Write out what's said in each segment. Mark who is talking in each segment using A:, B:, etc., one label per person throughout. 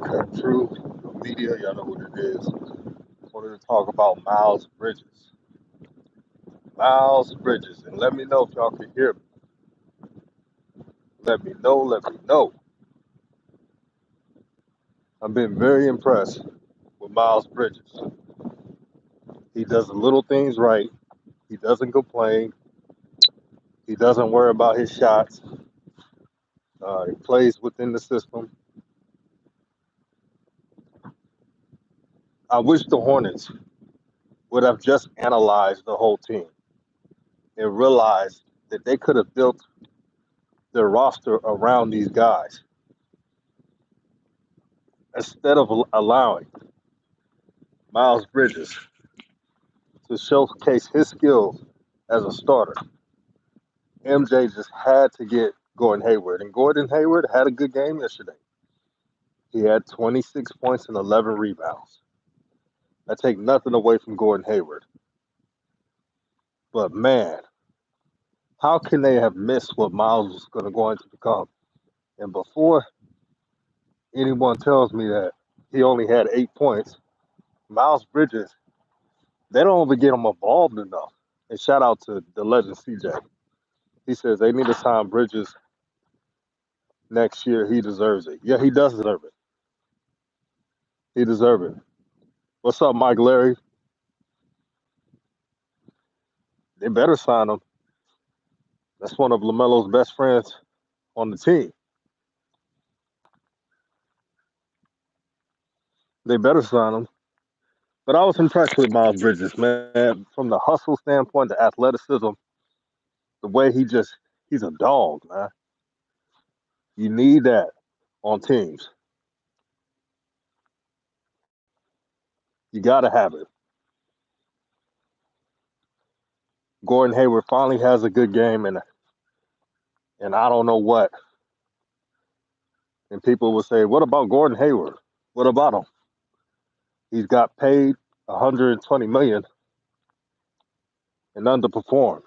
A: Cut through media, y'all know what it is. Wanted to talk about Miles Bridges. Miles Bridges, and let me know if y'all can hear me. Let me know, let me know. I've been very impressed with Miles Bridges. He does the little things right. He doesn't complain. He doesn't worry about his shots. He plays within the system. I wish the Hornets would have just analyzed the whole team and realized that they could have built their roster around these guys instead of allowing Miles Bridges to showcase his skills as a starter. MJ just had to get Gordon Hayward, and Gordon Hayward had a good game yesterday. He had 26 points and 11 rebounds. I take nothing away from Gordon Hayward, but man, how can they have missed what Miles was going to go on to become? And before anyone tells me that he only had 8 points, Miles Bridges, they don't even get him involved enough. And shout out to the legend CJ. He says they need to sign Bridges next year. He deserves it. Yeah, he does deserve it. He deserves it. What's up, Mike Larry? They better sign him. That's one of LaMelo's best friends on the team. They better sign him. But I was impressed with Miles Bridges, man. From the hustle standpoint, the athleticism, the way he's a dog, man. You need that on teams. You got to have it. Gordon Hayward finally has a good game, and I don't know what. And people will say, "What about Gordon Hayward? What about him? He's got paid 120 million and underperformed."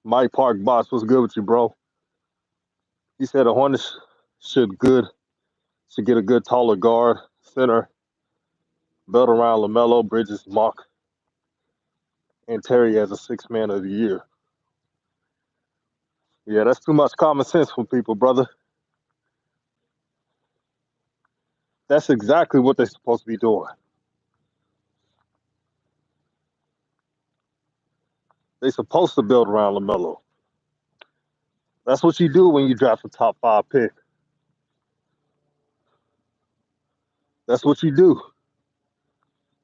A: Mike Park Boss, what's good with you, bro? He said the Hornets should get a good taller guard, center, built around LaMelo, Bridges, Monk, and Terry as a six man of the year. Yeah, that's too much common sense for people, brother. That's exactly what they're supposed to be doing. They're supposed to build around LaMelo. That's what you do when you draft a top five pick. That's what you do.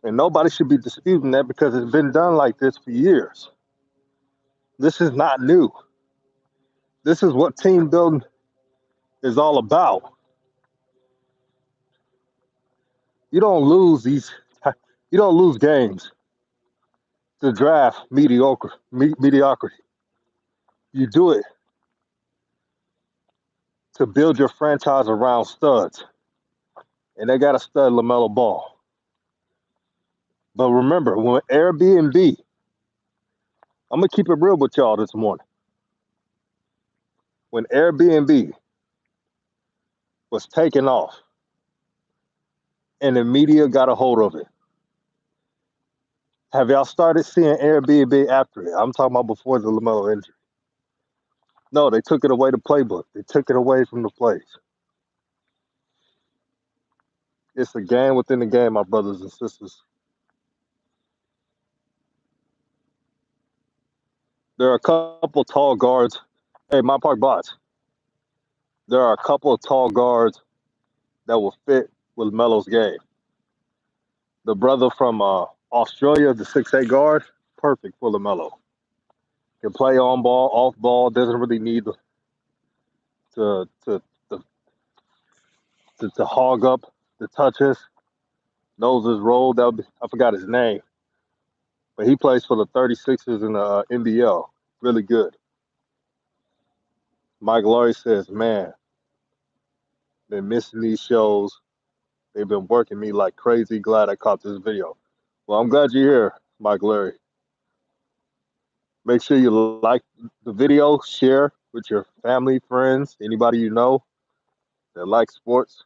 A: And nobody should be disputing that because it's been done like this for years. This is not new. This is what team building is all about. You don't lose these you don't lose games to draft mediocrity. You do it to build your franchise around studs. And they got a stud LaMelo Ball. But remember, when Airbnb, I'm gonna keep it real with y'all this morning. When Airbnb was taken off and the media got a hold of it, have y'all started seeing Airbnb after it? I'm talking about before the LaMelo injury. No, they took it away the playbook. They took it away from the plays. It's a game within the game, my brothers and sisters. There are a couple tall guards. Hey, my park bots. There are a couple of tall guards that will fit with Melo's game. The brother from Australia, the 6'8" guard, perfect for LaMelo. Can play on ball, off ball, doesn't really need to to to, to hog up the touches. Knows his role. I forgot his name, but he plays for the 36ers in the NBL. Really good. Mike Laurie says, "Man, been missing these shows. They've been working me like crazy. Glad I caught this video." Well, I'm glad you're here, Mike Larry. Make sure you like the video, share, with your family, friends, anybody you know that likes sports.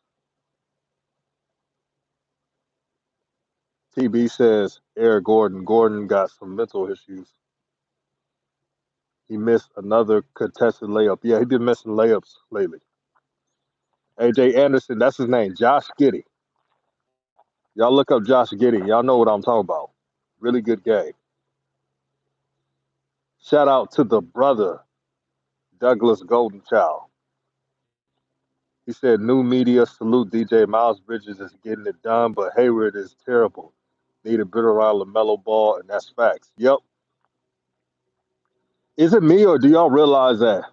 A: TB says Eric Gordon. Gordon got some mental issues. He missed another contested layup. Yeah, he been missing layups lately. AJ Anderson, that's his name. Josh Giddey. Y'all look up Josh Giddey. Y'all know what I'm talking about. Really good game. Shout out to the brother, Douglas Goldenchild. He said, new media salute DJ Miles Bridges is getting it done, but Hayward is terrible. Need a bit around LaMelo Ball, and that's facts. Yep. Is it me, or do y'all realize that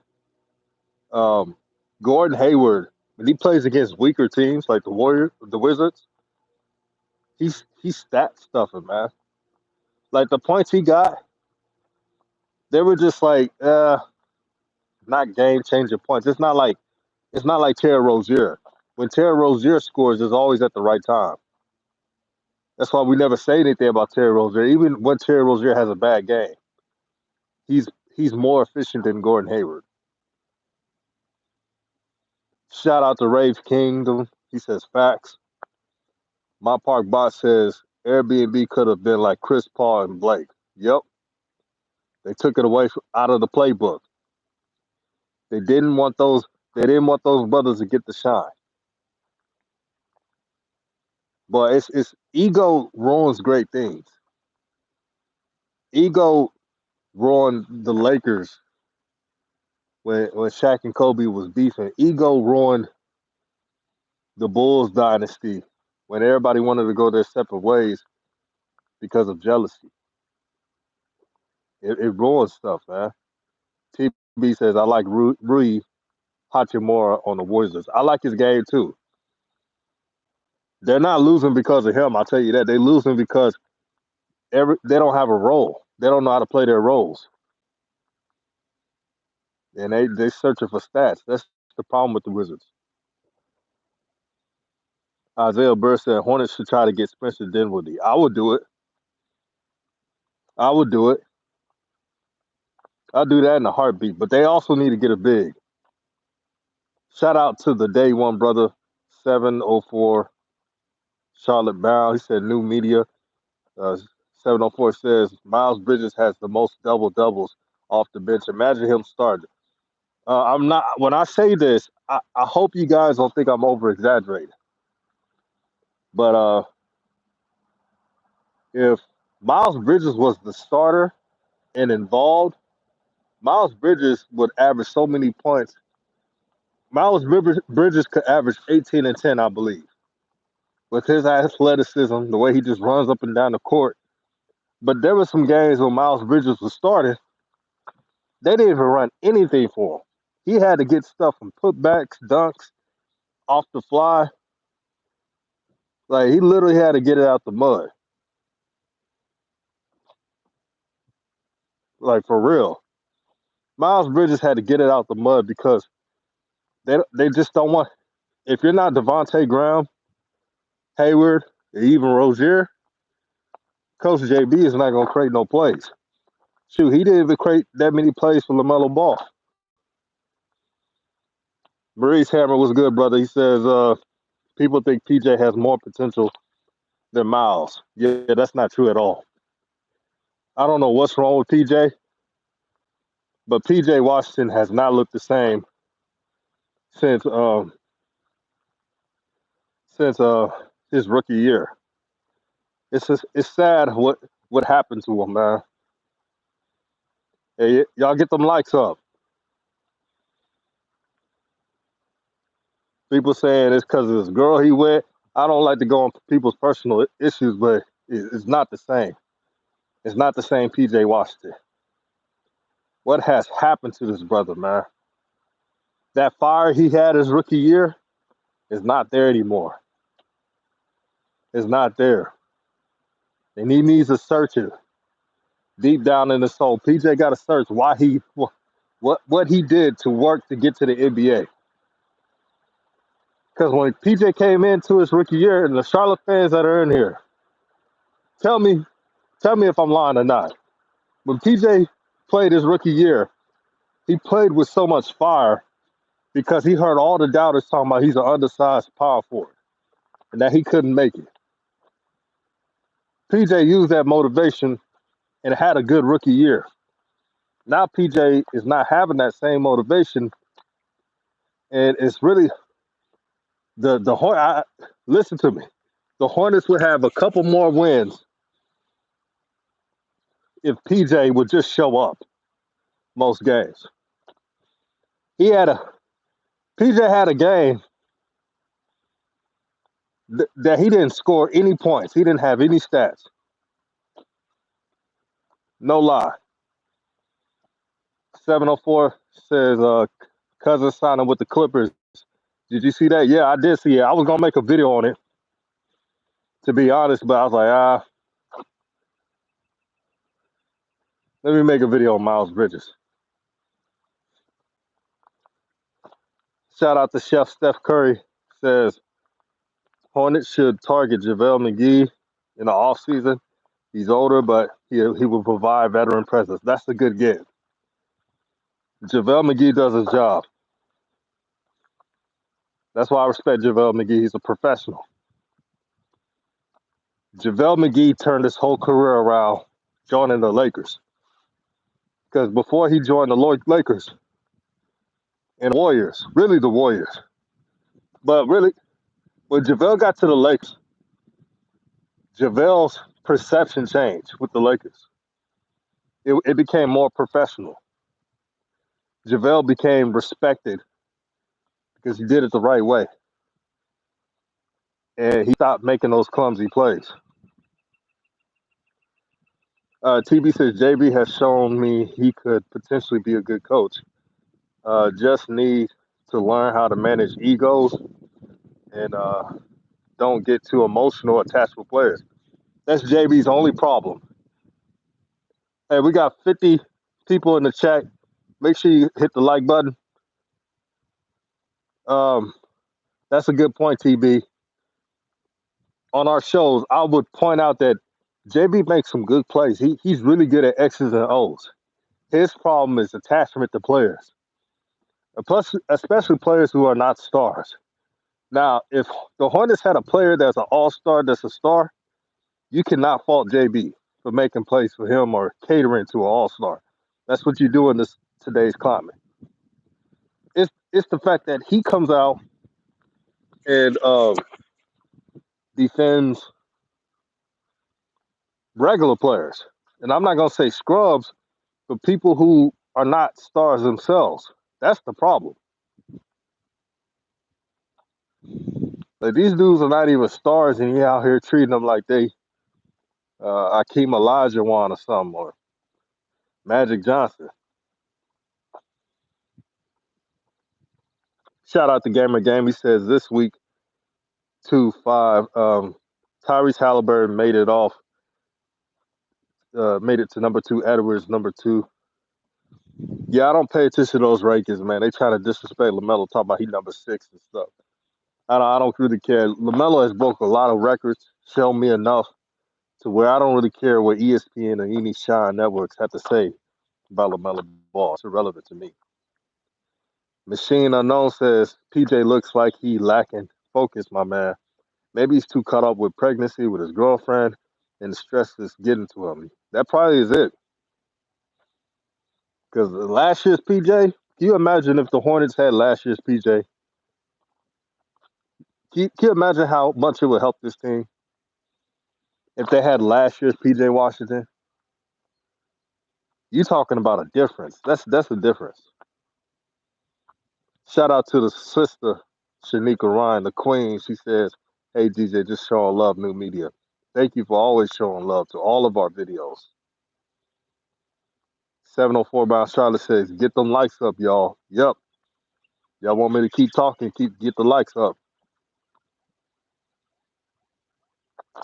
A: um, Gordon Hayward, when he plays against weaker teams like the Warriors, the Wizards, he's stat stuffing, man. Like the points he got, they were just like not game changing points. It's not like Terry Rozier. When Terry Rozier scores, it's always at the right time. That's why we never say anything about Terry Rozier. Even when Terry Rozier has a bad game, he's he's more efficient than Gordon Hayward. Shout out to Rave Kingdom. He says facts. My Park Bot says Airbnb could have been like Chris Paul and Blake. Yep. They took it away out of the playbook. They didn't want those. They didn't want those brothers to get the shine. But it's ego ruins great things. Ego ruined the Lakers when Shaq and Kobe was beefing. Ego ruined the Bulls dynasty when everybody wanted to go their separate ways because of jealousy. It ruins stuff, man. TB says I like Rui Hachimura on the Wizards. I like his game too. They're not losing because of him. I'll tell you that. They're losing because they don't have a role. They don't know how to play their roles, and they searching for stats. That's the problem with the Wizards. Isaiah Burr said Hornets should try to get Spencer Dinwiddie. I would do it. I would do it. I'll do that in a heartbeat. But they also need to get a big. Shout out to the day one brother, 704 Charlotte Brown. He said new media. Uh, 704 says Miles Bridges has the most double doubles off the bench. Imagine him starting. I'm not. When I say this, I hope you guys don't think I'm over exaggerating. But if Miles Bridges was the starter and involved, Miles Bridges would average so many points. Bridges could average 18 and 10, I believe, with his athleticism, the way he just runs up and down the court. But there were some games when Miles Bridges was starting, they didn't even run anything for him. He had to get stuff from putbacks, dunks, off the fly. Like he literally had to get it out the mud. Like for real. Miles Bridges had to get it out the mud because they just don't want. If you're not Devontae Graham, Hayward, or even Rozier, Coach JB is not gonna create no plays. Shoot, he didn't even create that many plays for LaMelo Ball. Maurice Hammer was good, brother. He says people think PJ has more potential than Miles. Yeah, that's not true at all. I don't know what's wrong with PJ, but PJ Washington has not looked the same since since his rookie year. It's sad what happened to him, man. Hey, y'all get them likes up. People saying it's because of this girl he with. I don't like to go on people's personal issues, but it's not the same. It's not the same PJ Washington. What has happened to this brother, man? That fire he had his rookie year is not there anymore. It's not there. And he needs to search it deep down in his soul. PJ got to search why what he did to work to get to the NBA. Because when PJ came into his rookie year, and the Charlotte fans that are in here, tell me if I'm lying or not. When PJ played his rookie year, He played with so much fire because he heard all the doubters talking about he's an undersized power forward and that he couldn't make it. PJ used that motivation and had a good rookie year. Now PJ is not having that same motivation, and it's really listen to me. The Hornets would have a couple more wins if PJ would just show up most games. He had a PJ had a game that he didn't score any points. He didn't have any stats. No lie. 704 says Cousins signing with the Clippers. Did you see that? Yeah, I did see it. I was gonna make a video on it, to be honest, but I was like, let me make a video on Miles Bridges. Shout out to Chef Steph Curry. Says Hornets should target JaVale McGee in the offseason. He's older, but he will provide veteran presence. That's a good get. JaVale McGee does his job. That's why I respect JaVale McGee. He's a professional. JaVale McGee turned his whole career around joining the Lakers. Because before he joined the Lakers and Warriors, really the Warriors, but really, when JaVale got to the Lakers, JaVale's perception changed with the Lakers. It became more professional. JaVale became respected because he did it the right way. And he stopped making those clumsy plays. TB says, JB has shown me he could potentially be a good coach. Just need to learn how to manage egos and don't get too emotional attached with players. That's JB's only problem. Hey, we got 50 people in the chat. Make sure you hit the like button. That's a good point, TB. On our shows, I would point out that JB makes some good plays. He's really good at X's and O's. His problem is attachment to players, and plus, especially players who are not stars. Now, if the Hornets had a player that's an all-star, that's a star, you cannot fault JB for making plays for him or catering to an all-star. That's what you do in today's climate. It's the fact that he comes out and defends regular players, and I'm not gonna say scrubs, but people who are not stars themselves. That's the problem. Like, these dudes are not even stars, and you're out here treating them like they Akeem Olajuwon or something, or Magic Johnson. Shout out to Gamer Game. He says this week, 2-5, Tyrese Halliburton made it to number 2. Edwards, number 2. Yeah, I don't pay attention to those rankings, man. They try to disrespect LaMelo, talking about he number 6 and stuff. I don't really care. LaMelo has broke a lot of records, shown me enough to where I don't really care what ESPN or any Shine networks have to say about LaMelo Ball. It's irrelevant to me. Machine Unknown says, PJ looks like he lacking focus, my man. Maybe he's too caught up with pregnancy with his girlfriend and the stress is getting to him. That probably is it. Because last year's PJ, can you imagine if the Hornets had last year's PJ? Can you imagine how much it would help this team if they had last year's PJ Washington? You talking about a difference. That's a difference. Shout out to the sister, Shanika Ryan, the queen. She says, hey, DJ, just showing love, new media. Thank you for always showing love to all of our videos. 704 by Charlotte says, get them likes up, y'all. Yep. Y'all want me to keep talking, get the likes up.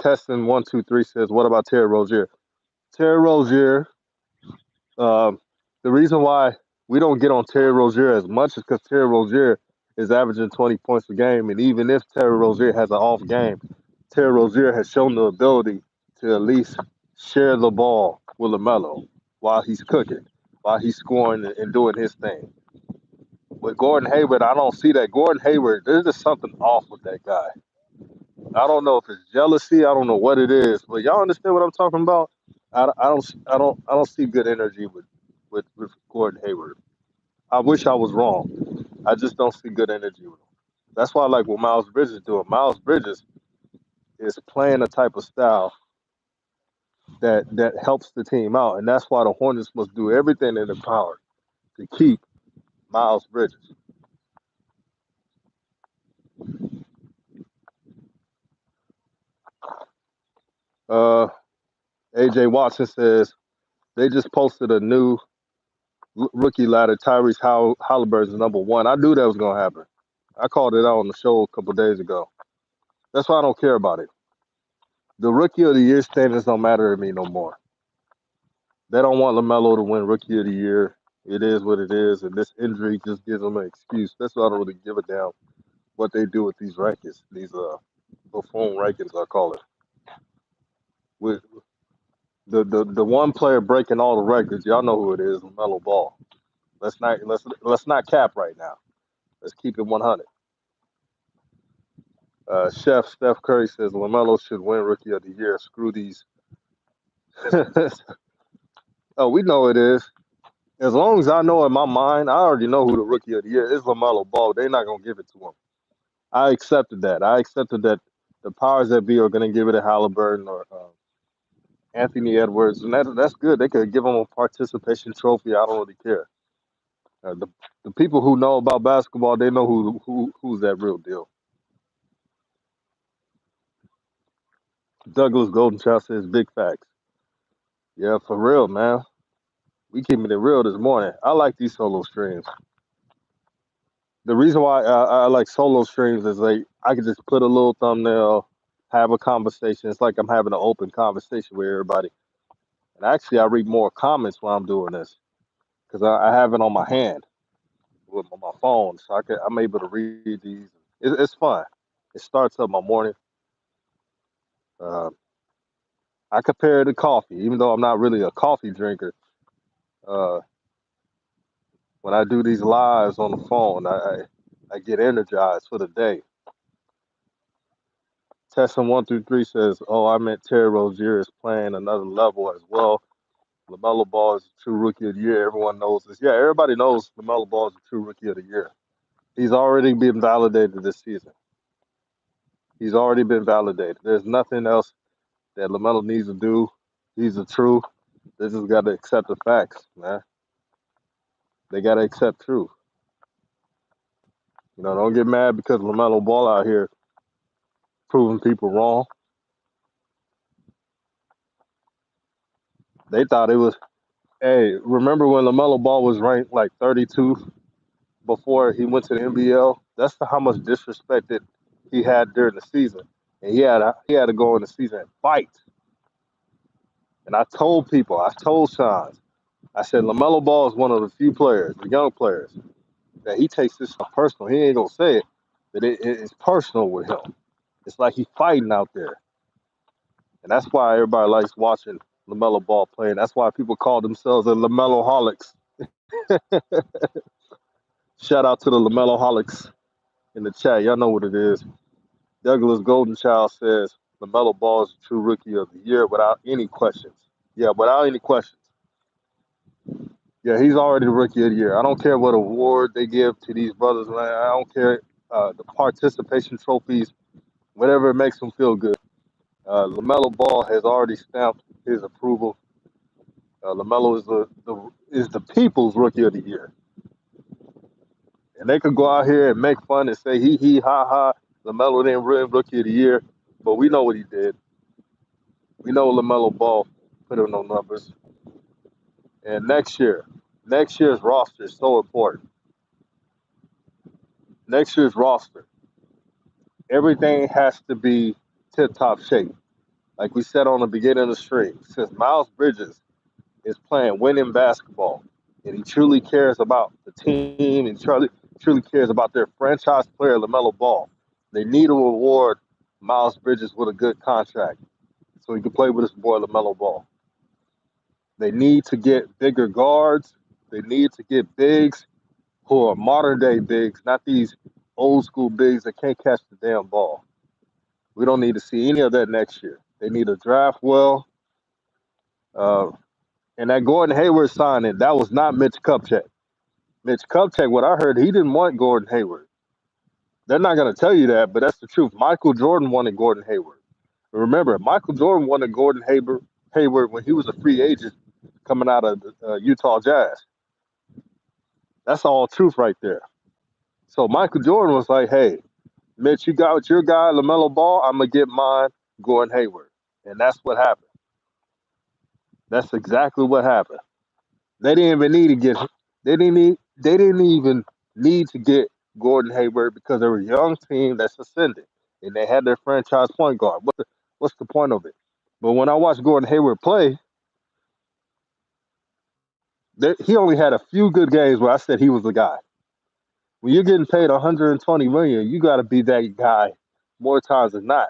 A: Testing 123 says, what about Terry Rozier? Terry Rozier, the reason why we don't get on Terry Rozier as much is because Terry Rozier is averaging 20 points per game. And even if Terry Rozier has an off game, Terry Rozier has shown the ability to at least share the ball with LaMelo while he's cooking. while he's scoring and doing his thing. With Gordon Hayward, I don't see that. Gordon Hayward, there's just something off with that guy. I don't know if it's jealousy. I don't know what it is, but y'all understand what I'm talking about. I don't see good energy with Gordon Hayward. I wish I was wrong. I just don't see good energy with him. That's why I like what Miles Bridges doing. Miles Bridges is playing a type of style that helps the team out, and that's why the Hornets must do everything in their power to keep Miles Bridges. Uh, AJ Watson says they just posted a new rookie ladder. Tyrese Halliburton's number 1. I knew that was gonna happen. I called it out on the show a couple days ago. That's why I don't care about it. The rookie of the year standings don't matter to me no more. They don't want LaMelo to win rookie of the year. It is what it is, and this injury just gives them an excuse. That's why I don't really give a damn what they do with these rankings, these buffoon rankings, I call it. With the one player breaking all the records, y'all know who it is, LaMelo Ball. Let's not cap right now. Let's keep it 100. Chef Steph Curry says LaMelo should win Rookie of the Year. Screw these. Oh, we know it is. As long as I know in my mind, I already know who the Rookie of the Year is. LaMelo Ball. They're not gonna give it to him. I accepted that. I accepted that the powers that be are gonna give it to Halliburton or Anthony Edwards, and that's good. They could give him a participation trophy. I don't really care. Uh, the the people who know about basketball, they know who's that real deal. Douglas Goldenchild says big facts. Yeah, for real, man. We keeping it real this morning. I like these solo streams. The reason why I like solo streams is like I can just put a little thumbnail, have a conversation. It's like I'm having an open conversation with everybody. And actually, I read more comments while I'm doing this because I have it on my hand with my phone, so I'm able to read these. It's fun. It starts up my morning. Uh, I compare it to coffee, even though I'm not really a coffee drinker. Uh, when I do these lives on the phone, I get energized for the day. Testing 1 through 3 says, "Oh, I meant Terry Rozier is playing another level as well. LaMelo Ball is a true rookie of the year. Everyone knows this. Yeah, everybody knows LaMelo Ball is a true rookie of the year. He's already been validated this season. He's already been validated. There's nothing else that LaMelo needs to do. He's a true. They just got to accept the facts, man. They got to accept truth. Don't get mad because LaMelo Ball out here proving people wrong. They thought it was. Hey, remember when LaMelo Ball was ranked like 32 before he went to the NBL? That's how much disrespected he had during the season, and he had to go in the season and fight. And I told people, I told Sean, I said LaMelo Ball is one of the few players, the young players, that he takes this stuff personal. He ain't gonna say it, but it's personal with him. It's like he's fighting out there, and that's why everybody likes watching LaMelo Ball play. And that's why people call themselves the LaMelo Holics. Shout out to the LaMelo Holics in the chat. Y'all know what it is. Douglas Goldenchild says LaMelo Ball is a true rookie of the year without any questions. Yeah, without any questions. Yeah, he's already the rookie of the year. I don't care what award they give to these brothers, man. I don't care the participation trophies, whatever it makes them feel good. LaMelo Ball has already stamped his approval. LaMelo is the people's rookie of the year, and they could go out here and make fun and say he ha ha. LaMelo didn't win rookie of the year, but we know what he did. We know LaMelo Ball put in no numbers. And next year's roster is so important. Next year's roster, everything has to be tip top shape. Like we said on the beginning of the stream, since Miles Bridges is playing winning basketball and he truly cares about the team and truly cares about their franchise player, LaMelo Ball, they need to reward Miles Bridges with a good contract so he can play with his boy, LaMelo Ball. They need to get bigger guards They need to get bigs who are modern day bigs, not these old school bigs that can't catch the damn ball. We don't need to see any of that next year. They need to draft well. Uh, and that Gordon Hayward signing, that was not Mitch Kupchak. Mitch Kupchak, what I heard, he didn't want Gordon Hayward. They're not going to tell you that, but that's the truth. Michael Jordan wanted Gordon Hayward. Remember, Michael Jordan wanted Hayward when he was a free agent coming out of the Utah Jazz. That's all truth right there. So Michael Jordan was like, hey, Mitch, you got your guy, LaMelo Ball. I'm going to get mine, Gordon Hayward. And that's what happened. That's exactly what happened. They didn't even need to get they didn't even need to get Gordon Hayward because they were a young team that's ascending and they had their franchise point guard. What's the point of it? But when I watched Gordon Hayward play, he only had a few good games where I said he was the guy. When you're getting paid 120 million, you got to be that guy more times than not.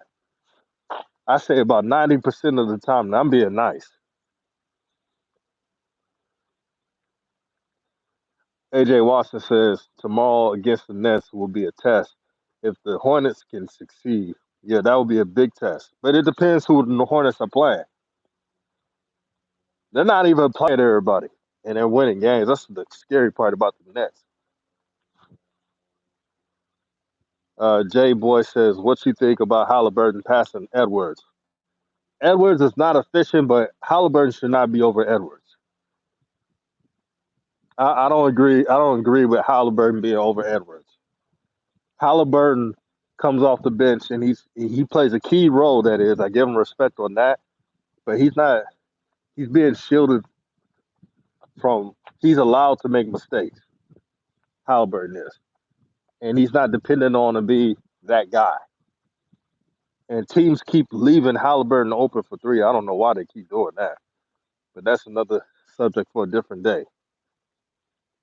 A: I say about 90% of the time, and I'm being nice. AJ Watson says tomorrow against the Nets will be a test. If the Hornets can succeed, yeah, that will be a big test. But it depends who the Hornets are playing. They're not even playing everybody, and they're winning games. That's the scary part about the Nets. Jay Boy says, "What you think about Halliburton passing Edwards?" Edwards is not efficient, but Halliburton should not be over Edwards. I don't agree. I don't agree with Halliburton being over Edwards. Halliburton comes off the bench and he plays a key role. That is, I give him respect on that, but he's not. He's being shielded from. He's allowed to make mistakes. Halliburton is, and he's not dependent on to be that guy. And teams keep leaving Halliburton open for three. I don't know why they keep doing that, but that's another subject for a different day.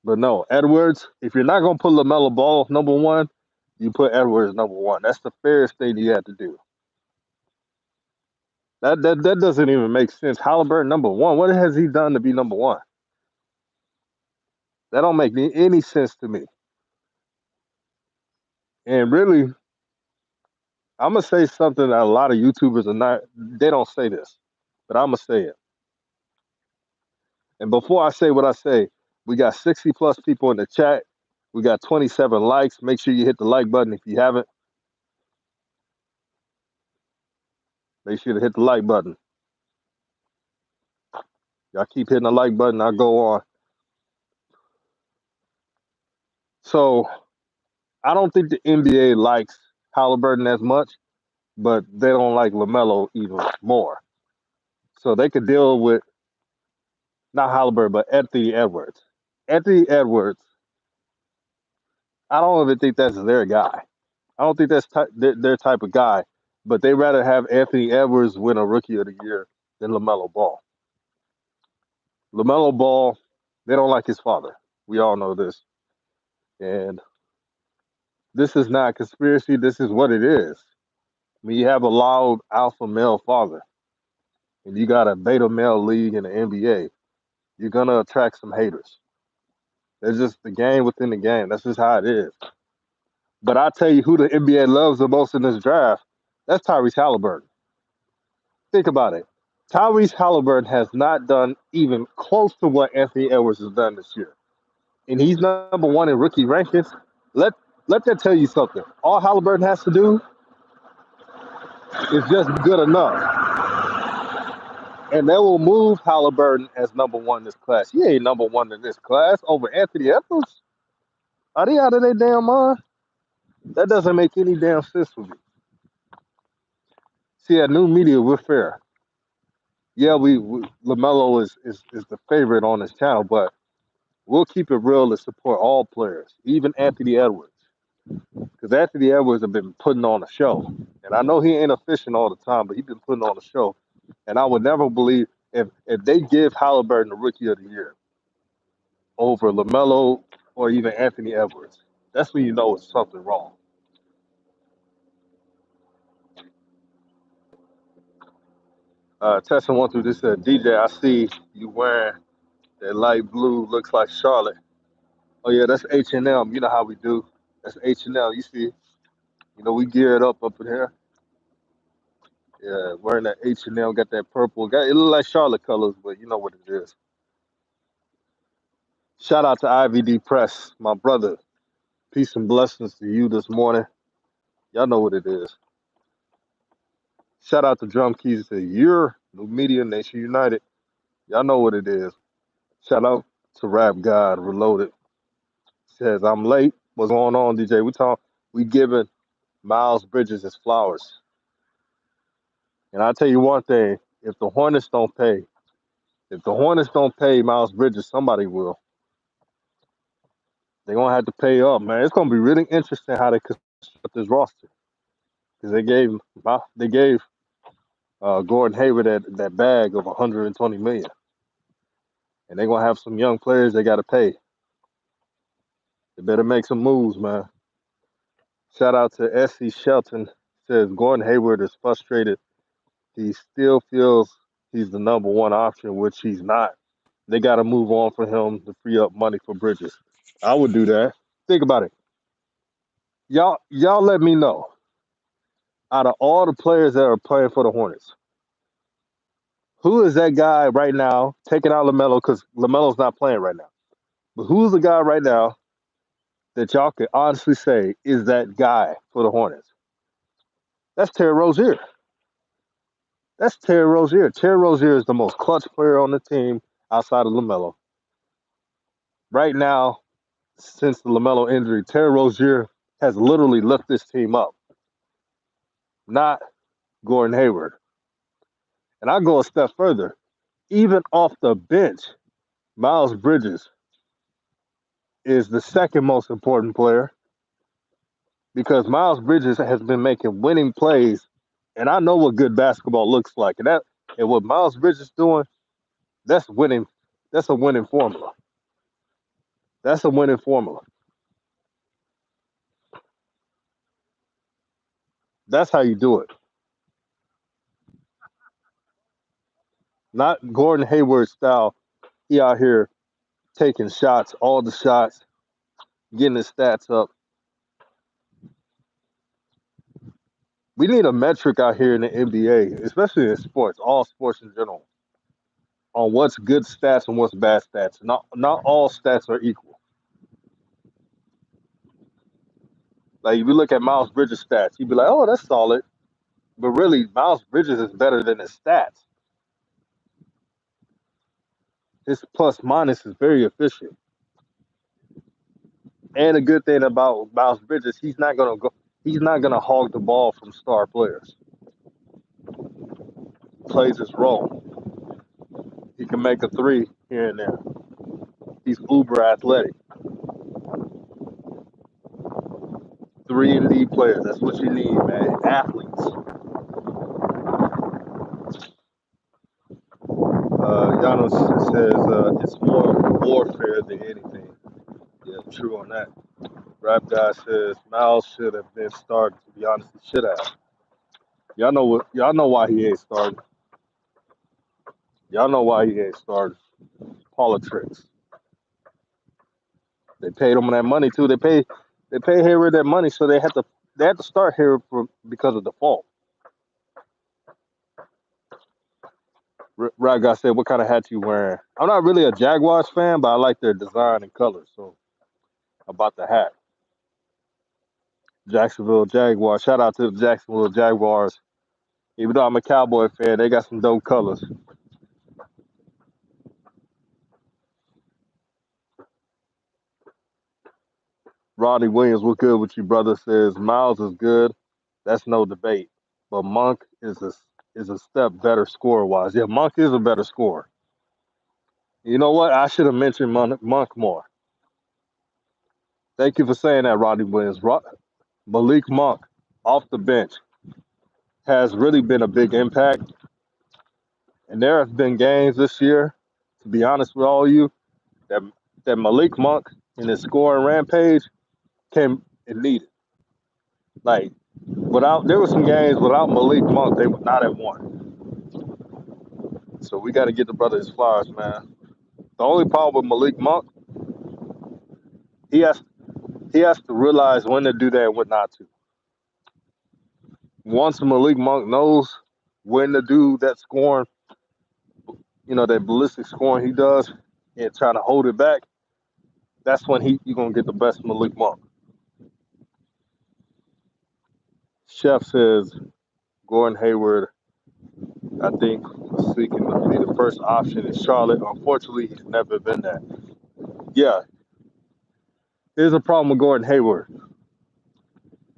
A: But no, Edwards. If you're not gonna put LaMelo Ball number one, you put Edwards number one. That's the fairest thing you have to do. That doesn't even make sense. Halliburton number one. What has he done to be number one? That don't make any sense to me. And really, I'm gonna say something that a lot of YouTubers are not. They don't say this, but I'm gonna say it. And before I say what I say, we got 60 plus people in the chat. We got 27 likes. Make sure you hit the like button if you haven't. Make sure to hit the like button. Y'all keep hitting the like button. I'll go on. So I don't think the NBA likes Halliburton as much, but they don't like LaMelo even more. So they could deal with not Halliburton, but Anthony Edwards. Anthony Edwards, I don't even think that's their guy. I don't think that's their type of guy. But they rather have Anthony Edwards win a Rookie of the Year than LaMelo Ball. LaMelo Ball, they don't like his father. We all know this. And this is not conspiracy. This is what it is. When you have a loud alpha male father and you got a beta male league in the NBA, you're going to attract some haters. It's just the game within the game. That's just how it is. But I tell you who the NBA loves the most in this draft. That's Tyrese Halliburton. Think about it. Tyrese Halliburton has not done even close to what Anthony Edwards has done this year. And he's number one in rookie rankings. Let let that tell you something. All Halliburton has to do is just be good enough. And they will move Halliburton as number one in this class. He ain't number one in this class over Anthony Edwards. Are they out of their damn mind? That doesn't make any damn sense for me. See, at New Media, we're fair. Yeah, we Lamelo is the favorite on this channel, but we'll keep it real and support all players, even Anthony Edwards, because Anthony Edwards have been putting on a show, and I know he ain't efficient all the time, but he's been putting on a show, and I would never believe if they give Halliburton the Rookie of the Year over Lamelo or even Anthony Edwards. That's when you know it's something wrong. Testing one through this said, DJ, I see you wearing That light blue looks like Charlotte. Oh yeah, that's H&M. You know how we do. That's H&M. You see, we geared up in here. Yeah, wearing that H&M, got that purple. It look like Charlotte colors, but you know what it is. Shout out to IVD Press, my brother. Peace and blessings to you this morning. Y'all know what it is. Shout out to Drum Keys to your New Media Nation United. Y'all know what it is. Shout out to Rap God Reloaded. Says I'm late. What's going on, DJ? We giving Miles Bridges his flowers. And I'll tell you one thing, if the Hornets don't pay Miles Bridges, somebody will. They're gonna have to pay up, man. It's gonna be really interesting how they construct this roster. Because they gave Gordon Hayward that bag of 120 million. And they're gonna have some young players they gotta pay. They better make some moves, man. Shout out to S.C. Shelton. Says Gordon Hayward is frustrated. He still feels he's the number one option, which he's not. They got to move on for him to free up money for Bridges. I would do that. Think about it. Y'all let me know. Out of all the players that are playing for the Hornets, who is that guy right now, taking out LaMelo, because LaMelo's not playing right now. But who's the guy right now that y'all could honestly say is that guy for the Hornets? That's Terry Rozier. That's Terry Rozier. Terry Rozier is the most clutch player on the team outside of LaMelo. Right now, since the LaMelo injury, Terry Rozier has literally lifted this team up, not Gordon Hayward. And I go a step further. Even off the bench, Miles Bridges is the second most important player because Miles Bridges has been making winning plays, and I know what good basketball looks like. And what Miles Bridges is doing, that's winning. That's a winning formula. That's a winning formula. That's how you do it. Not Gordon Hayward style. He out here taking shots, all the shots, getting his stats up. We need a metric out here in the NBA, especially in sports, all sports in general, on what's good stats and what's bad stats. Not all stats are equal. Like if you look at Miles Bridges' stats, you'd be like, "Oh, that's solid," but really, Miles Bridges is better than his stats. His plus minus is very efficient. And a good thing about Miles Bridges, he's not gonna hog the ball from star players. Plays his role. He can make a three here and there. He's uber athletic. 3-and-D players. That's what you need, man. Athletes. Janos says it's more warfare than anything. Yeah, true on that. Rap guy says Miles should have been started. To be honest, he should have. Y'all know why he ain't started. Y'all know why he ain't started. Politics. They paid him that money too. They pay Hayward that money, so they had to start Hayward because of default. Rap guy said, "What kind of hat you wearing?" I'm not really a Jaguars fan, but I like their design and colors. So about the hat. Jacksonville Jaguars. Shout out to the Jacksonville Jaguars. Even though I'm a Cowboy fan, they got some dope colors. Rodney Williams, what good with you, brother? Says Miles is good. That's no debate. But Monk is a step better score wise. Yeah, Monk is a better scorer. You know what? I should have mentioned Monk more. Thank you for saying that, Rodney Williams. Malik Monk off the bench has really been a big impact. And there have been games this year, to be honest with all you, that Malik Monk in his scoring rampage came and needed. Like there were some games without Malik Monk, they would not have won. So we got to get the brother his flowers, man. The only problem with Malik Monk, he has he has to realize when to do that and when not to. Once Malik Monk knows when to do that scoring, that ballistic scoring he does, and trying to hold it back, that's when you're gonna get the best Malik Monk. Chef says Gordon Hayward, I think, was seeking to be the first option in Charlotte. Unfortunately, he's never been that. Yeah, here's a problem with Gordon Hayward.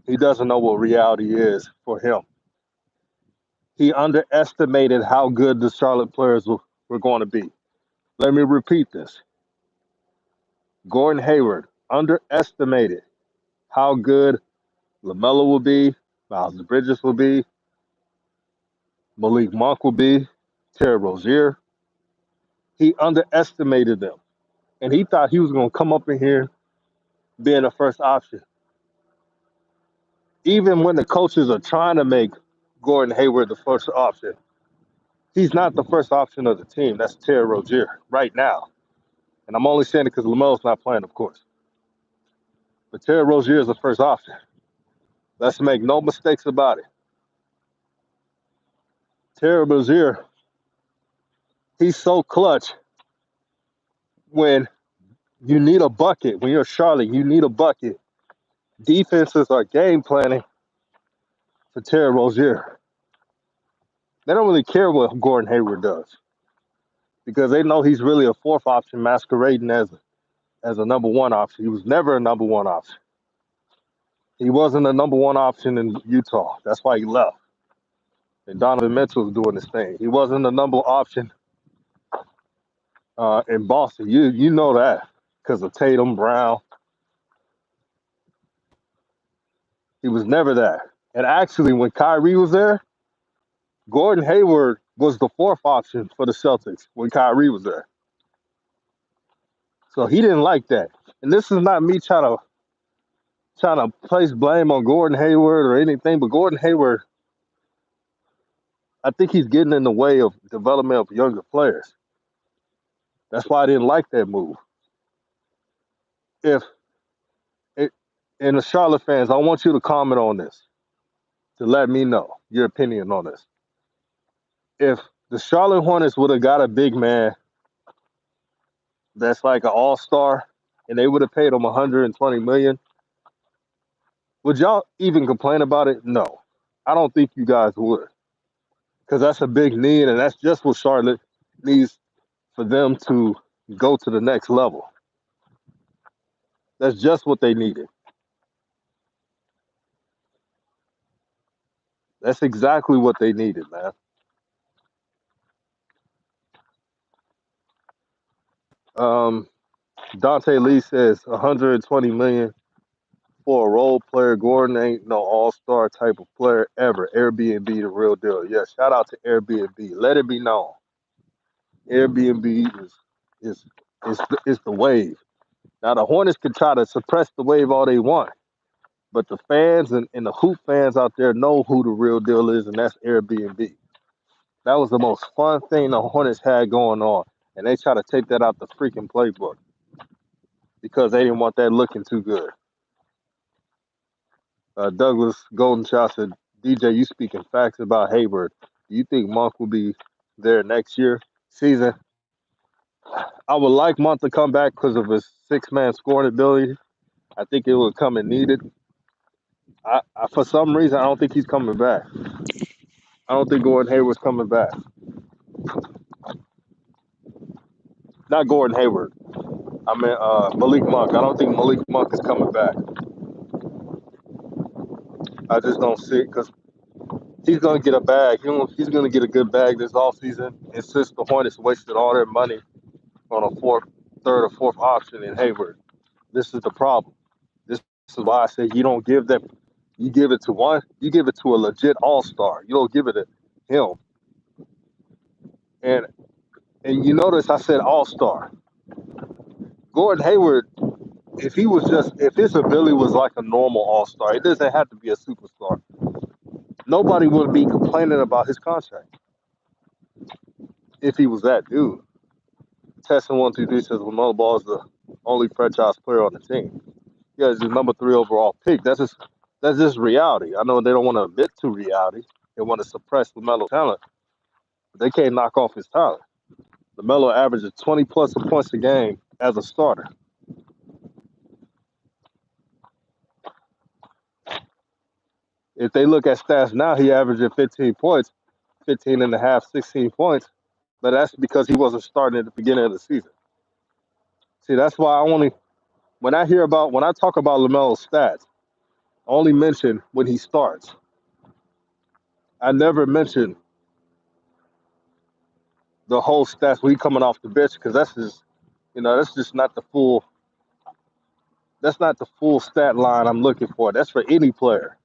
A: He doesn't know what reality is for him. He underestimated how good the Charlotte players were going to be. Let me repeat this. Gordon Hayward underestimated how good LaMelo will be, Miles Bridges will be, Malik Monk will be, Terry Rozier. He underestimated them. And he thought he was going to come up in here being the first option. Even when the coaches are trying to make Gordon Hayward the first option, he's not the first option of the team. That's Terry Rozier right now. And I'm only saying it because LaMelo's not playing, of course. But Terry Rozier is the first option. Let's make no mistakes about it. Terry Rozier, he's so clutch when you need a bucket. When you're Charlotte, you need a bucket. Defenses are game planning for Terry Rozier. They don't really care what Gordon Hayward does because they know he's really a fourth option masquerading as a number one option. He was never a number one option. He wasn't a number one option in Utah. That's why he left. And Donovan Mitchell's doing his thing. He wasn't a number option in Boston. You know that because of Tatum, Brown. He was never that. And actually, when Kyrie was there, Gordon Hayward was the fourth option for the Celtics when Kyrie was there. So he didn't like that. And this is not me trying to place blame on Gordon Hayward or anything, but Gordon Hayward, I think he's getting in the way of development of younger players. That's why I didn't like that move. If it, and the Charlotte fans, I want you to comment on this to let me know your opinion on this. If the Charlotte Hornets would have got a big man that's like an all-star and they would have paid him $120 million, would y'all even complain about it? No. I don't think you guys would. Because that's a big need, and that's just what Charlotte needs for them to go to the next level. That's just what they needed. That's exactly what they needed, man. Dante Lee says 120 million for a role player. Gordon ain't no all-star type of player ever. Airbnb the real deal. Yeah, shout out to Airbnb. Let it be known. Airbnb is the wave. Now the Hornets can try to suppress the wave all they want, but the fans and the hoop fans out there know who the real deal is, and that's Airbnb. That was the most fun thing the Hornets had going on, and they try to take that out the freaking playbook because they didn't want that looking too good. Douglas Golden Child said, DJ, you speaking facts about Hayward. Do you think Monk will be there next season? I would like Monk to come back because of his six-man scoring ability. I think it would come and needed. For some reason, I don't think he's coming back. I don't think Gordon Hayward's coming back. Not Gordon Hayward. I mean Malik Monk. I don't think Malik Monk is coming back. I just don't see it because he's going to get a bag. He's going to get a good bag this offseason. And since the Hornets wasted all their money on a third or fourth option in Hayward, this is the problem. This is why I say you don't give them. You give it to one. You give it to a legit all-star. You don't give it to him. And you notice I said all-star. Gordon Hayward, if his ability was like a normal all-star, it doesn't have to be a superstar. Nobody would be complaining about his contract if he was that dude. testing 1, 2, 3 says LaMelo Ball is the only franchise player on the team. Yeah, he's the number 3 overall pick. That's just reality. I know they don't want to admit to reality. They want to suppress LaMelo's talent, but they can't knock off his talent. LaMelo averages 20 plus points a game as a starter. If they look at stats now, he averages 15 points, 15 and a half, 16 points, but that's because he wasn't starting at the beginning of the season. See, that's why when I talk about LaMelo's stats, I only mention when he starts. I never mention the whole stats when he coming off the bench because that's just not the full. That's not the full stat line I'm looking for. That's for any player.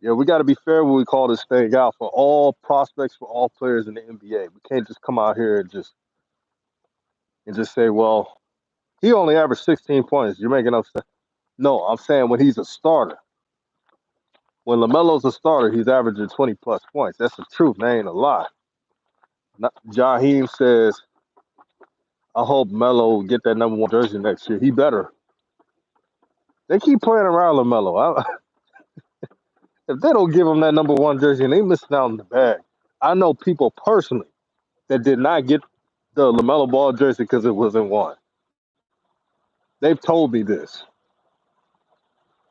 A: Yeah, we got to be fair when we call this thing out for all prospects, for all players in the NBA. We can't just come out here and just say, well, he only averaged 16 points. You're making up stuff. No, I'm saying when he's a starter. When LaMelo's a starter, he's averaging 20 plus points. That's the truth. That ain't a lie. Jaheim says, I hope Melo get that number 1 jersey next year. He better. They keep playing around LaMelo. If they don't give him that number 1 jersey, and they missing out on the bag. I know people personally that did not get the LaMelo Ball jersey because it wasn't one. They've told me this.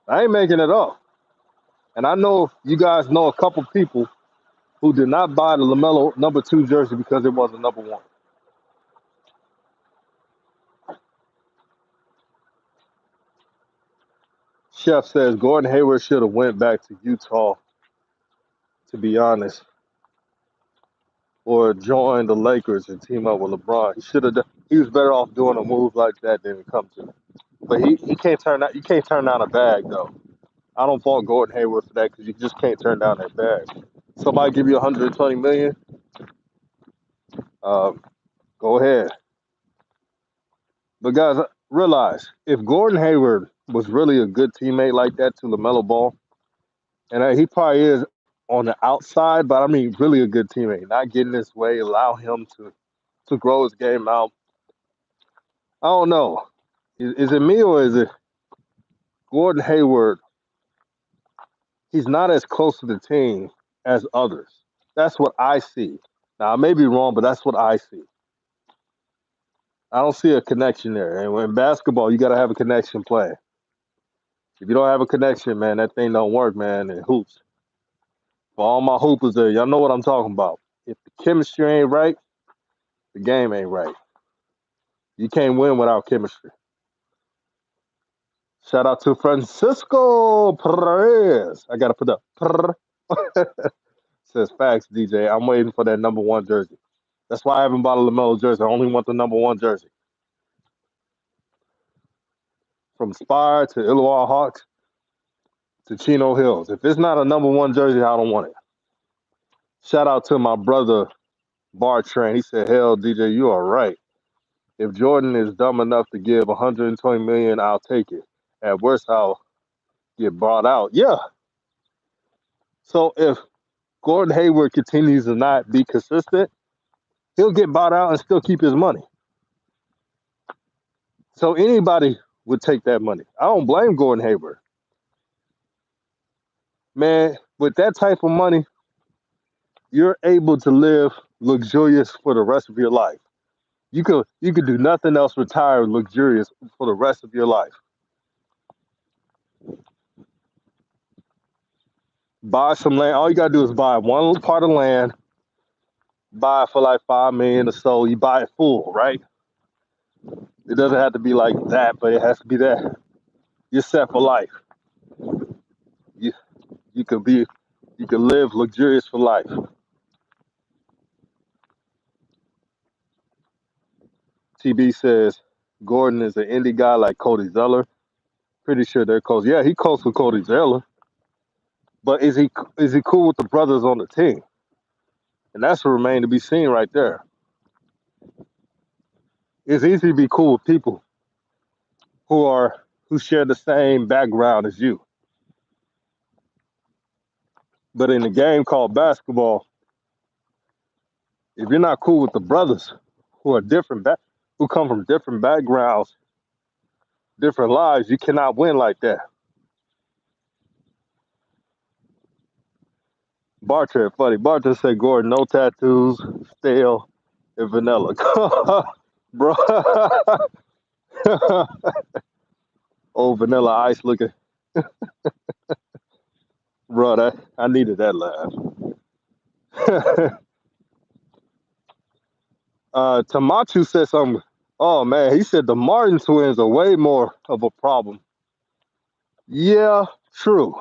A: I ain't making it up. And I know you guys know a couple people who did not buy the LaMelo number 2 jersey because it wasn't number 1. Chef says Gordon Hayward should have went back to Utah, to be honest, or joined the Lakers and team up with LeBron. He was better off doing a move like that than come to. But he can't turn out. You can't turn down a bag though. I don't fault Gordon Hayward for that because you just can't turn down that bag. Somebody give you 120 million, um, go ahead. But guys, realize if Gordon Hayward was really a good teammate like that to LaMelo Ball, and he probably is on the outside, but I mean really a good teammate, not getting his way, allow him to grow his game out. I don't know. Is it me or is it Gordon Hayward? He's not as close to the team as others. That's what I see. Now I may be wrong, but that's what I see. I don't see a connection there. And in basketball, you got to have a connection playing. If you don't have a connection, man, that thing don't work, man. And hoops. For all my hoopers there, y'all know what I'm talking about. If the chemistry ain't right, the game ain't right. You can't win without chemistry. Shout out to Francisco Perez. I got to put up. Says facts, DJ. I'm waiting for that number 1 jersey. That's why I haven't bought a LaMelo jersey. I only want the number 1 jersey. From Spire to Illawarra Hawks to Chino Hills. If it's not a number 1 jersey, I don't want it. Shout out to my brother Bartran. He said, "Hell, DJ, you are right. If Jordan is dumb enough to give 120 million, I'll take it. At worst, I'll get bought out." Yeah. So if Gordon Hayward continues to not be consistent, he'll get bought out and still keep his money. So anybody would take that money. I don't blame Gordon Hayward. Man, with that type of money, you're able to live luxurious for the rest of your life. You could do nothing else, retire luxurious for the rest of your life. Buy some land. All you gotta do is buy one part of land, buy it for like 5 million or so. You buy it full, right? It doesn't have to be like that, but it has to be that. You're set for life. You you could be you could live luxurious for life. TB says Gordon is an indie guy like Cody Zeller. Pretty sure they're close. Yeah, he close with Cody Zeller. But is he cool with the brothers on the team? And that's what remains to be seen right there. It's easy to be cool with people who share the same background as you. But in a game called basketball, If you're not cool with the brothers who are who come from different backgrounds, different lives, you cannot win like that. Barter, funny. Barter said, Gordon, no tattoos, stale, and vanilla. Bro. Old vanilla ice looking. Bro, I needed that laugh. Tamachu said something. Oh, man. He said the Martin twins are way more of a problem. Yeah, true.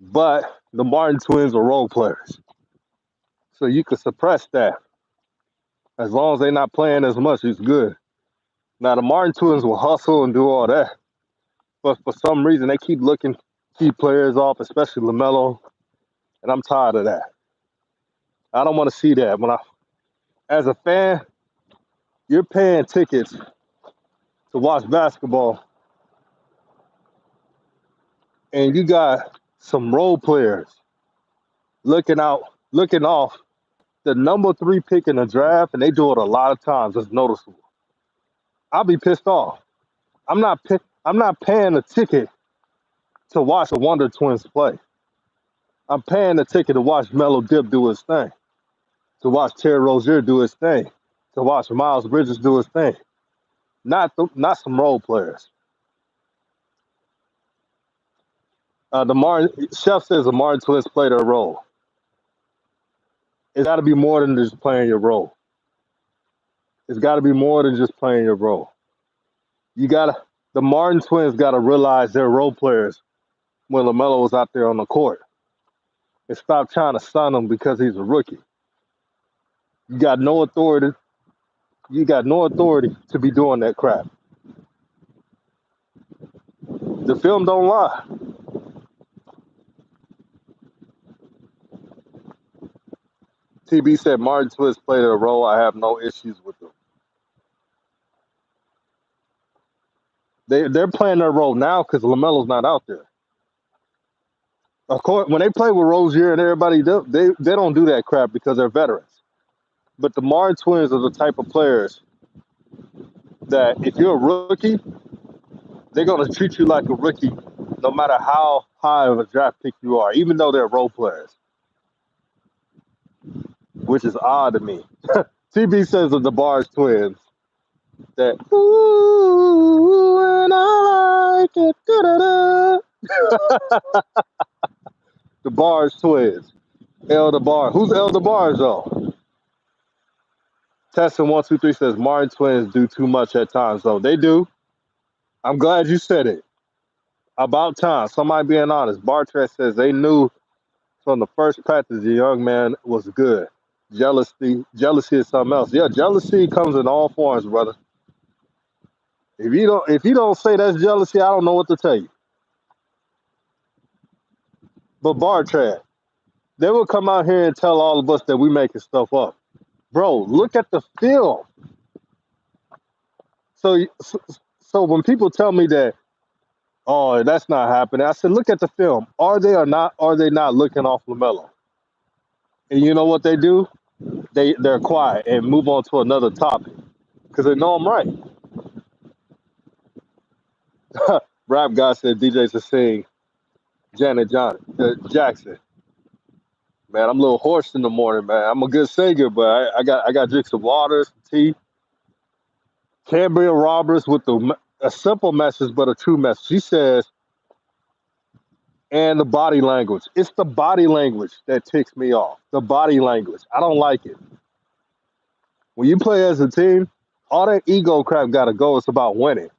A: But the Martin twins are role players. So you can suppress that. As long as they're not playing as much, it's good. Now, the Martin twins will hustle and do all that. But for some reason, they keep looking key players off, especially LaMelo. And I'm tired of that. I don't want to see that. As a fan, you're paying tickets to watch basketball, and you got some role players looking off the number 3 pick in the draft, and they do it a lot of times. It's noticeable. I'll be pissed off. I'm not paying a ticket to watch the Wonder Twins play. I'm paying a ticket to watch Melo Dip do his thing, to watch Terry Rozier do his thing, to watch Miles Bridges do his thing. Not some role players. The Martin Chef says the Martin Twins play their role. It's got to be more than just playing your role. It's got to be more than just playing your role. The Martin Twins got to realize they're role players when LaMelo was out there on the court, and stop trying to sign him because he's a rookie. You got no authority. You got no authority to be doing that crap. The film don't lie. TB said Martin Twins played their role. I have no issues with them. They're playing their role now because LaMelo's not out there. Of course, when they play with Rozier and everybody, they don't do that crap because they're veterans. But the Martin Twins are the type of players that if you're a rookie, they're going to treat you like a rookie no matter how high of a draft pick you are, even though they're role players, which is odd to me. TB says of the Barnes Twins that, ooh, and I like it. The Barnes Twins. Elder Barnes. Who's Elder Barnes, though? Testing 1, 2, 3 says Martin Twins do too much at times, though. They do. I'm glad you said it. About time. Somebody being honest. Bartrand says they knew from the first practice the young man was good. Jealousy is something else. Yeah, jealousy comes in all forms, brother. If you don't say that's jealousy, I don't know what to tell you. But Bartrand, they will come out here and tell all of us that we making stuff up. Bro, look at the film. So when people tell me that, oh, that's not happening, I said, look at the film. Are they not looking off LaMelo? And you know what they do? They're quiet and move on to another topic because they know I'm right. Rap guy said DJ should sing Jackson. Man, I'm a little hoarse in the morning, man. I'm a good singer, but I got drink some water, some tea. Cambria Roberts with a simple message, but a true message. She says, and the body language. It's the body language that ticks me off. The body language. I don't like it. When you play as a team, all that ego crap got to go. It's about winning.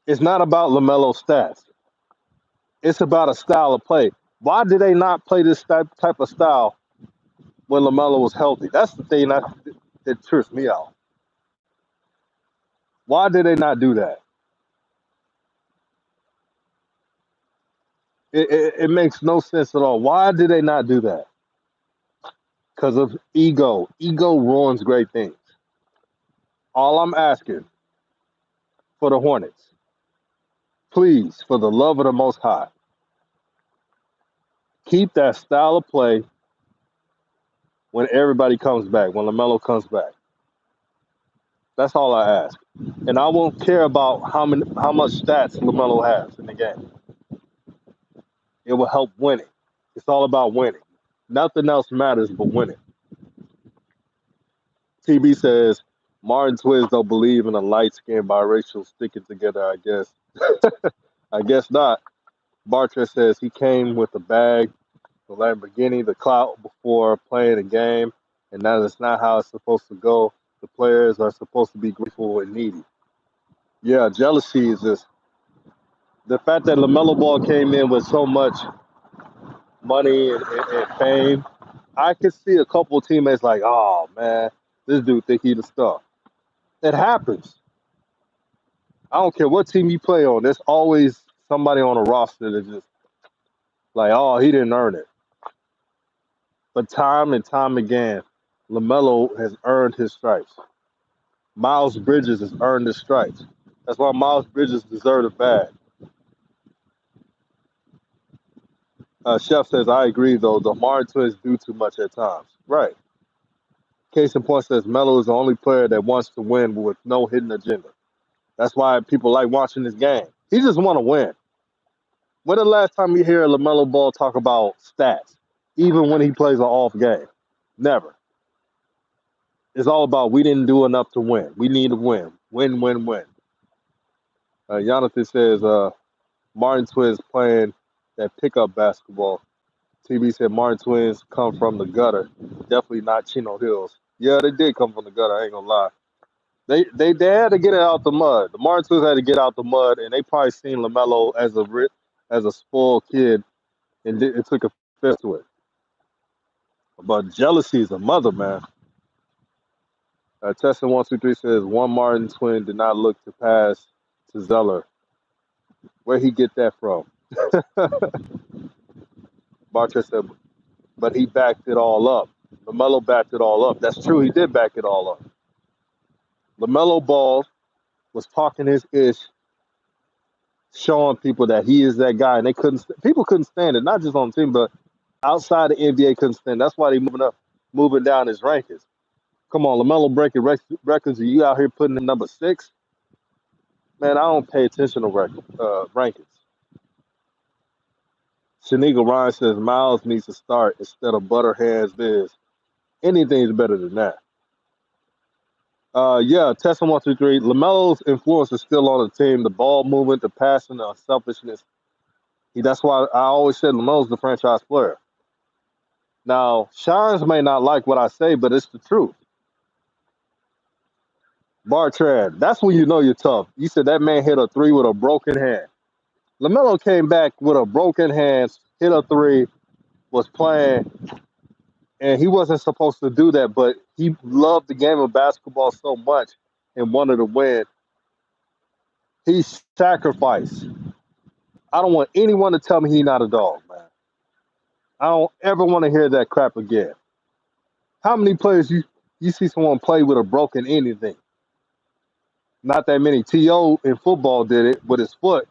A: It's not about LaMelo stats. It's about a style of play. Why did they not play this type of style when LaMelo was healthy? That's the thing that trips me out. Why did they not do that? It makes no sense at all. Why did they not do that? Because of ego. Ego ruins great things. All I'm asking for the Hornets, please, for the love of the Most High, keep that style of play when everybody comes back, when LaMelo comes back. That's all I ask. And I won't care about how much stats LaMelo has in the game. It will help winning. It's all about winning. Nothing else matters but winning. TB says Martin Twiz don't believe in a light skinned biracial sticking together, I guess. I guess not. Bartra says he came with a bag, the Lamborghini, the clout before playing a game, and that is not how it's supposed to go. The players are supposed to be grateful and needy. Yeah, jealousy is just the fact that LaMelo Ball came in with so much money and fame. I could see a couple of teammates like, oh man, this dude think he the stuff. It happens. I don't care what team you play on. There's always somebody on a roster that's just like, oh, he didn't earn it. But time and time again, LaMelo has earned his stripes. Miles Bridges has earned his stripes. That's why Miles Bridges deserved a bag. Chef says, I agree, though. The Martin twins do too much at times. Right. Case in point says, Melo is the only player that wants to win with no hidden agenda. That's why people like watching this game. He just want to win. When the last time you hear LaMelo Ball talk about stats, even when he plays an off game? Never. It's all about we didn't do enough to win. We need to win. Win, win, win. Jonathan says, Martin Twins playing that pickup basketball. TB said Martin Twins come from the gutter. Definitely not Chino Hills. Yeah, they did come from the gutter. I ain't gonna lie. They had to get it out the mud. The Martin Twins had to get out the mud, and they probably seen LaMelo as a spoiled kid, and it took offense to it. But jealousy is a mother, man. Testing 123 says one Martin twin did not look to pass to Zeller. Where he get that from? Bartra said, but he backed it all up. LaMelo backed it all up. That's true. He did back it all up. LaMelo Ball was talking his ish, showing people that he is that guy, and people couldn't stand it. Not just on the team, but outside the NBA couldn't stand it. That's why they moving down his rankings. Come on, LaMelo breaking records, and you out here putting in number 6. Man, I don't pay attention to rankings. Shaniqua Ryan says Miles needs to start instead of Butterhead's Biz. Anything's better than that. Yeah, Tessa 123. LaMelo's influence is still on the team. The ball movement, the passing, the selfishness. That's why I always said LaMelo's the franchise player. Now, Shines may not like what I say, but it's the truth. Bartrand, that's when you know you're tough. You said that man hit a 3 with a broken hand. LaMelo came back with a broken hand, hit a 3, was playing, and he wasn't supposed to do that, but he loved the game of basketball so much and wanted to win. He sacrificed. I don't want anyone to tell me he's not a dog, man. I don't ever want to hear that crap again. How many players you see someone play with a broken anything? Not that many. T.O. in football did it with his foot,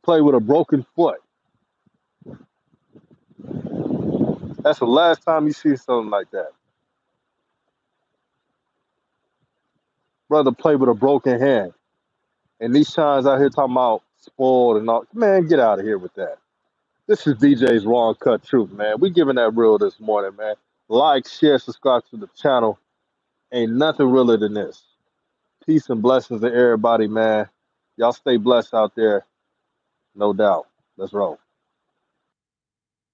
A: play with a broken foot. That's the last time you see something like that. Brother play with a broken hand. And these Shines out here talking about spoiled and all. Man, get out of here with that. This is DJ's Raw and Cut Truth, man. We giving that real this morning, man. Like, share, subscribe to the channel. Ain't nothing realer than this. Peace and blessings to everybody, man. Y'all stay blessed out there. No doubt. Let's roll.